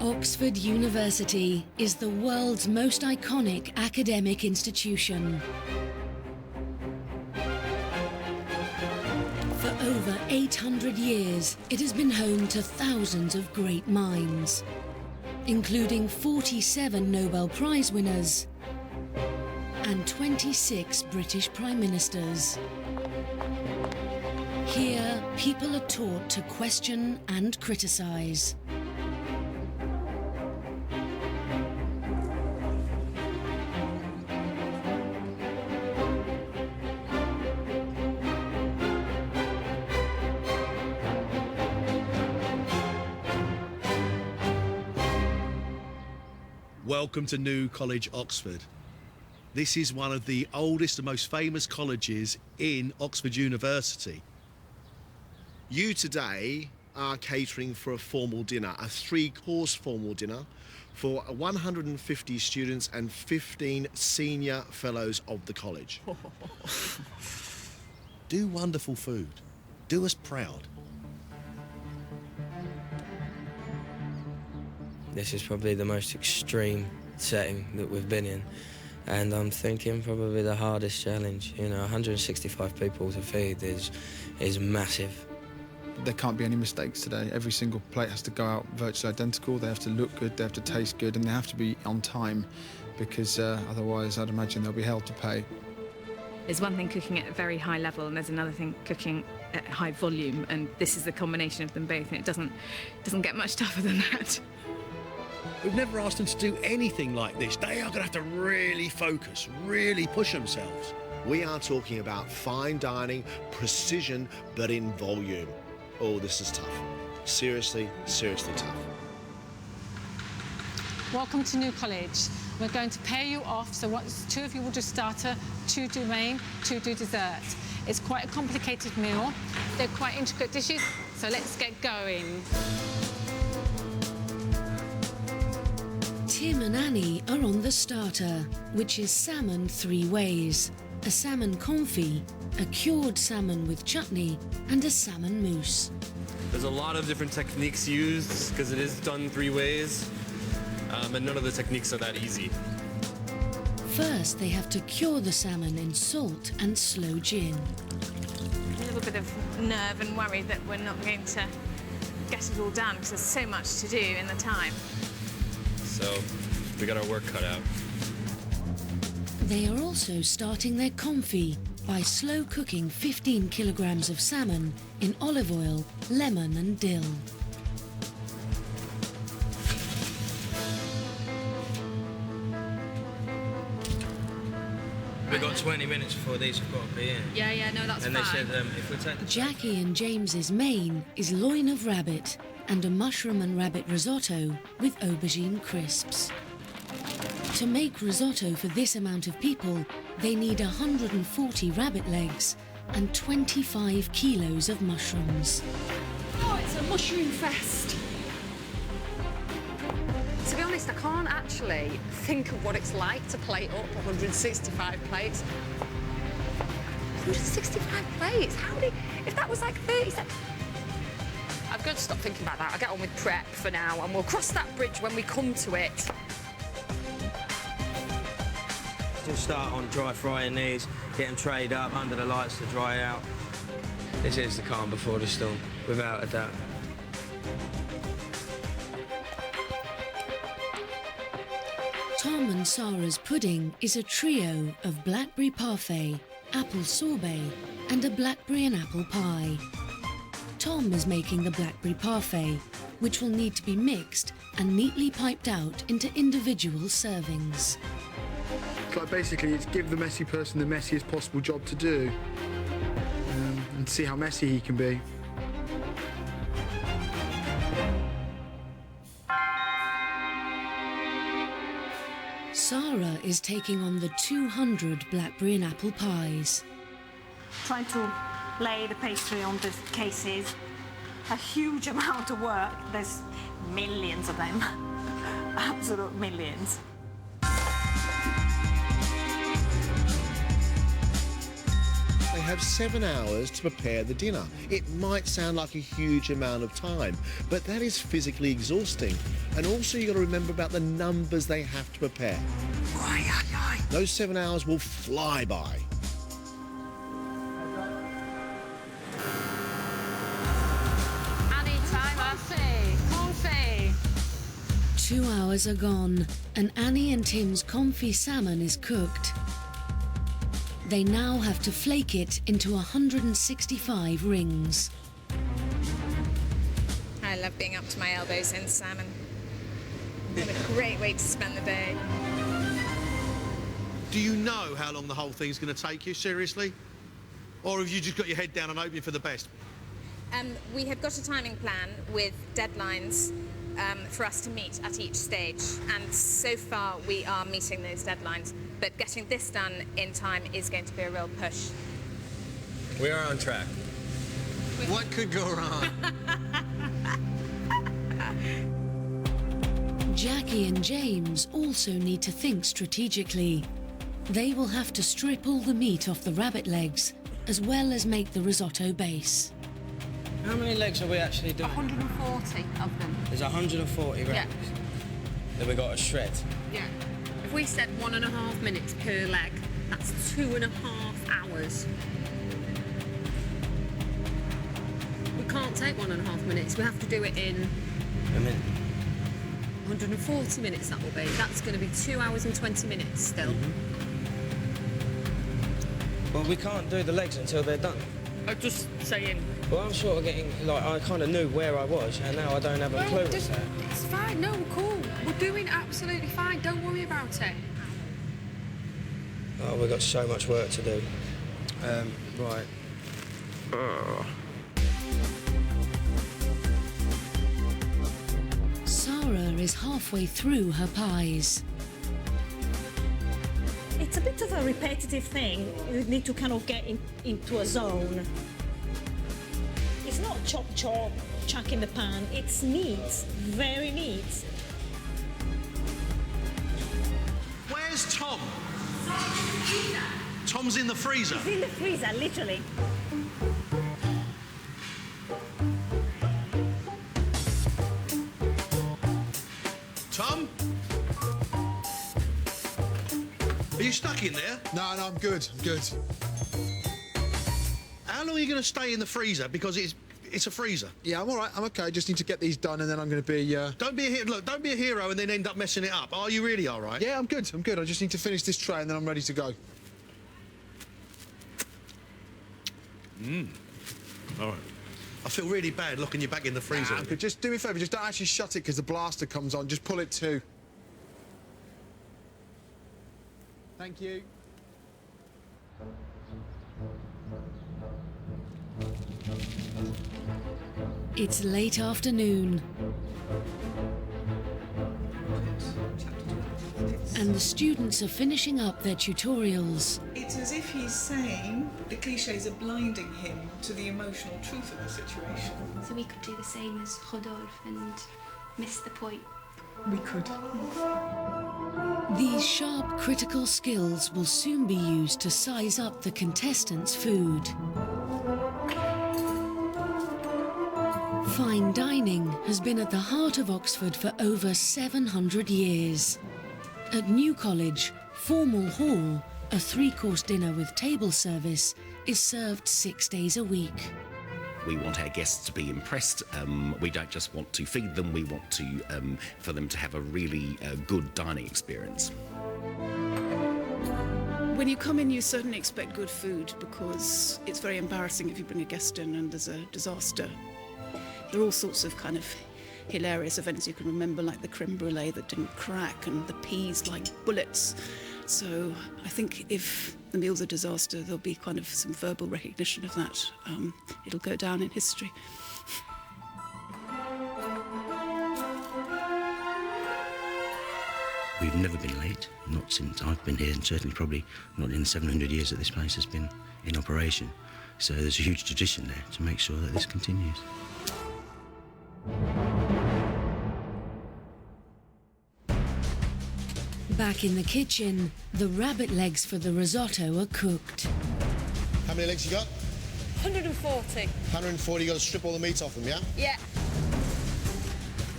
Oxford University is the world's most iconic academic institution. For over 800 years, it has been home to thousands of great minds, including 47 Nobel Prize winners and 26 British Prime Ministers. Here, people are taught to question and criticise. Welcome to New College, Oxford. This is one of the oldest and most famous colleges in Oxford University. You today are catering for a formal dinner, a 3-course formal dinner for 150 students and 15 senior fellows of the college. Do wonderful food. Do us proud. This is probably the most extreme setting that we've been in, and I'm thinking probably the hardest challenge. You know, 165 people to feed is massive. There can't be any mistakes today. Every single plate has to go out virtually identical. They have to look good, they have to taste good, and they have to be on time, because otherwise I'd imagine they'll be held to pay. There's one thing cooking at a very high level, and there's another thing cooking at high volume, and this is the combination of them both, and it doesn't get much tougher than that. We've never asked them to do anything like this. They are going to have to really focus, really push themselves. We are talking about fine dining, precision, but in volume. Oh, this is tough. Seriously, seriously tough. Welcome to New College. We're going to pair you off, so once 2 of you will do starter, 2 do main, 2 do dessert. It's quite a complicated meal. They're quite intricate dishes, so let's get going. Tim and Annie are on the starter, which is salmon 3 ways. A salmon confit, a cured salmon with chutney, and a salmon mousse. There's a lot of different techniques used because it is done 3 ways, and none of the techniques are that easy. First, they have to cure the salmon in salt and slow gin. A little bit of nerve and worry that we're not going to get it all done because there's so much to do in the time. So we got our work cut out. They are also starting their confit by slow cooking 15 kilograms of salmon in olive oil, lemon and dill. We've got 20 minutes before these have got to be in. Yeah, no, that's and fine. And they said if we take the... Jackie and James's main is loin of rabbit and a mushroom and rabbit risotto with aubergine crisps. To make risotto for this amount of people, they need 140 rabbit legs and 25 kilos of mushrooms. Oh, it's a mushroom fest. To be honest, I can't actually think of what it's like to plate up 165 plates. 165 plates? If that was like 30 seconds. I've got to stop thinking about that. I'll get on with prep for now, and we'll cross that bridge when we come to it. We'll start on dry frying these, get them trayed up under the lights to dry out. This is the calm before the storm, without a doubt. Tom and Sarah's pudding is a trio of blackberry parfait, apple sorbet, and a blackberry and apple pie. Tom is making the blackberry parfait, which will need to be mixed and neatly piped out into individual servings. Like basically, it's give the messy person the messiest possible job to do, and see how messy he can be. Sarah is taking on the 200 blackberry and apple pies. Trying to lay the pastry on the cases. A huge amount of work. There's millions of them. Absolute millions. have 7 hours to prepare the dinner. It might sound like a huge amount of time, but that is physically exhausting. And also you've got to remember about the numbers they have to prepare. Those 7 hours will fly by. Annie, timer. Confit. 2 hours are gone, and Annie and Tim's confit salmon is cooked. They now have to flake it into 165 rings. I love being up to my elbows in salmon. What a great way to spend the day. Do you know how long the whole thing's going to take you, seriously? Or have you just got your head down and hoping for the best? We have got a timing plan with deadlines for us to meet at each stage, and so far we are meeting those deadlines. But getting this done in time is going to be a real push. We are on track. What could go wrong? Jackie and James also need to think strategically. They will have to strip all the meat off the rabbit legs, as well as make the risotto base. How many legs are we actually doing? 140 of them. There's 140 legs. Yeah. That we got to shred. Yeah. If we said 1.5 minutes per leg, that's 2.5 hours. We can't take 1.5 minutes. We have to do it in A minute. 140 minutes, that will be. That's going to be 2 hours and 20 minutes still. Well, we can't do the legs until they're done. I'm just saying. Well, I'm sort of getting, like, I kind of knew where I was, and now I don't have a clue what's there. It's fine. No, we're cool. We're doing absolutely fine. Don't worry about it. Oh, we've got so much work to do. Right. Sarah is halfway through her pies. It's a bit of a repetitive thing. You need to kind of get into a zone. It's not chop chop, chuck in the pan. It's neat, very neat. Where's Tom? Tom's in the freezer. It's in the freezer, literally. Tom? Are you stuck in there? No, I'm good. I'm good. How long are you going to stay in the freezer? Because it's a freezer. Yeah, I'm all right. I'm okay. I just need to get these done, and then I'm going to be... Don't be a hero. Look, don't be a hero and then end up messing it up. Are you really all right? Yeah, I'm good. I'm good. I just need to finish this tray, and then I'm ready to go. All right. I feel really bad locking you back in the freezer. Nah, but just do me a favour. Just don't actually shut it because the blaster comes on. Just pull it to. Thank you. It's late afternoon, and the students are finishing up their tutorials. It's as if he's saying the cliches are blinding him to the emotional truth of the situation. So we could do the same as Rodolphe and miss the point. We could. These sharp critical skills will soon be used to size up the contestants' food. Fine dining has been at the heart of Oxford for over 700 years. At New College, Formal Hall, a 3-course dinner with table service, is served 6 days a week. We want our guests to be impressed. We don't just want to feed them, we want to for them to have a really good dining experience. When you come in, you certainly expect good food because it's very embarrassing if you bring a guest in and there's a disaster. There are all sorts of kind of hilarious events you can remember, like the creme brulee that didn't crack and the peas like bullets. So I think if the meal's a disaster, there'll be kind of some verbal recognition of that. It'll go down in history. We've never been late, not since I've been here, and certainly probably not in 700 years that this place has been in operation. So there's a huge tradition there to make sure that this continues. Back in the kitchen, the rabbit legs for the risotto are cooked. How many legs you got? 140. 140, you got to strip all the meat off them, yeah? Yeah.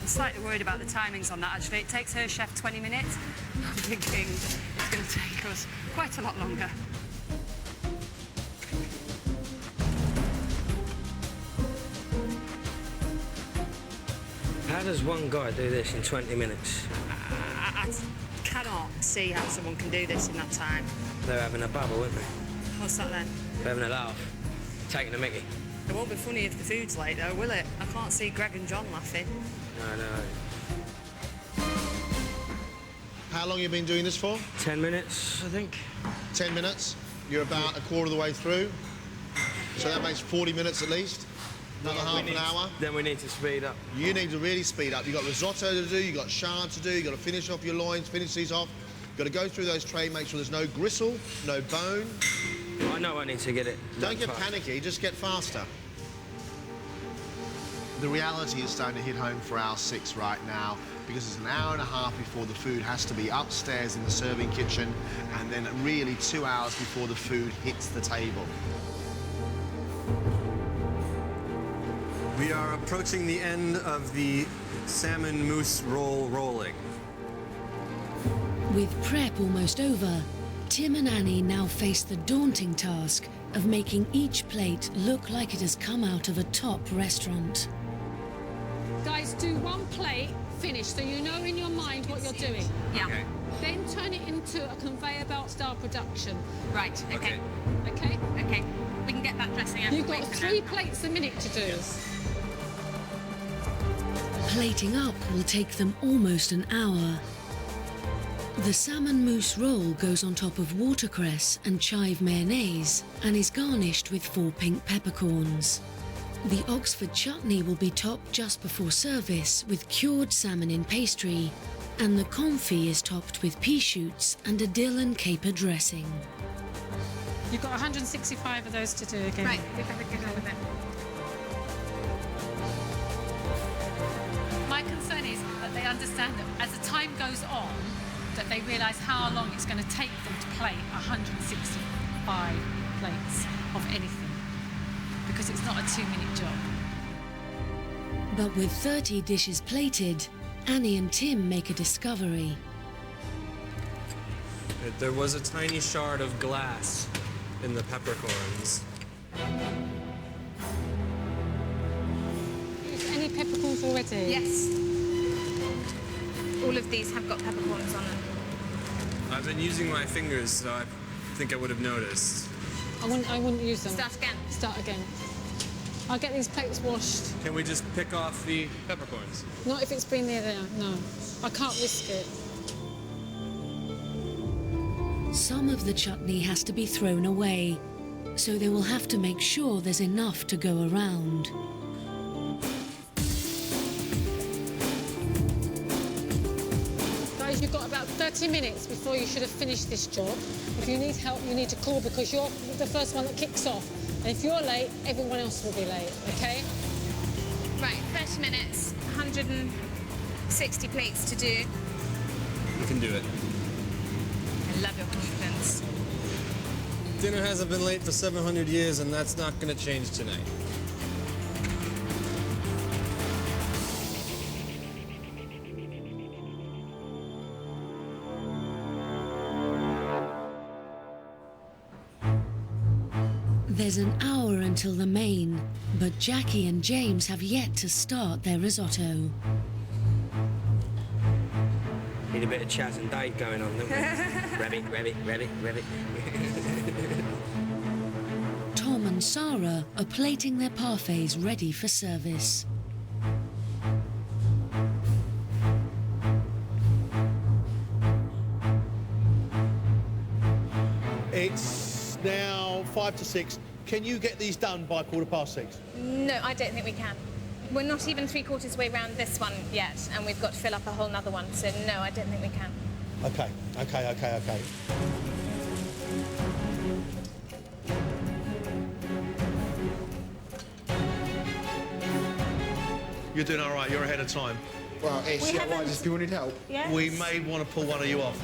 I'm slightly worried about the timings on that, actually. It takes her chef 20 minutes. I'm thinking it's going to take us quite a lot longer. How does one guy do this in 20 minutes? I cannot see how someone can do this in that time. They're having a bubble, aren't they? What's that then? They're having a laugh. Taking a mickey. It won't be funny if the food's late, though, will it? I can't see Greg and John laughing. No. How long you been doing this for? 10 minutes, I think. 10 minutes? You're about a quarter of the way through. So that makes 40 minutes at least. Another half an hour. Then we need to speed up. You need to really speed up. You've got risotto to do, you've got chard to do, you've got to finish off your loins, finish these off. You've got to go through those trays, make sure there's no gristle, no bone. I know I need to get it. Don't get panicky, just get faster. The reality is starting to hit home for our 6 right now because it's an hour and a half before the food has to be upstairs in the serving kitchen and then really 2 hours before the food hits the table. We are approaching the end of the salmon mousse roll rolling. With prep almost over, Tim and Annie now face the daunting task of making each plate look like it has come out of a top restaurant. Guys, do one plate, finish, so you know in your mind what you're doing. Yeah. Okay. Then turn it into a conveyor belt style production. Right, okay. Okay? Okay. We can get that dressing out. You've got 3 plates a minute to do. Yes. Plating up will take them almost an hour. The salmon mousse roll goes on top of watercress and chive mayonnaise and is garnished with 4 pink peppercorns. The Oxford chutney will be topped just before service with cured salmon in pastry, and the confit is topped with pea shoots and a dill and caper dressing. You've got 165 of those to do again. Right, we better get on with it. My concern is that they understand that as the time goes on, that they realise how long it's going to take them to plate 165 plates of anything. Because it's not a 2-minute job. But with 30 dishes plated, Annie and Tim make a discovery. There was a tiny shard of glass in the peppercorns. Is any peppercorns already? Yes. All of these have got peppercorns on them. I've been using my fingers, so I think I would have noticed. I wouldn't use them. Start again. Start again. I'll get these plates washed. Can we just pick off the peppercorns? Not if it's been near there, no. I can't risk it. Some of the chutney has to be thrown away, so they will have to make sure there's enough to go around. Guys, you've got about 30 minutes before you should have finished this job. If you need help, you need to call because you're the first one that kicks off. And if you're late, everyone else will be late, okay? Right, 30 minutes, 160 plates to do. You can do it. I love your confidence. Dinner hasn't been late for 700 years, and that's not going to change tonight. There's an hour until the main, but Jackie and James have yet to start their risotto. Need a bit of Chaz and Dave going on, don't we? Rabbit. Tom and Sarah are plating their parfaits ready for service. It's now 5 to 6. Can you get these done by 6:15? No, I don't think we can. We're not even 3/4 way round this one yet, and we've got to fill up a whole nother one, so no, I don't think we can. Okay. You're doing all right, you're ahead of time. Well, ish. We Yeah, haven't- why, does people need help? Yes. We may want to pull one of you off.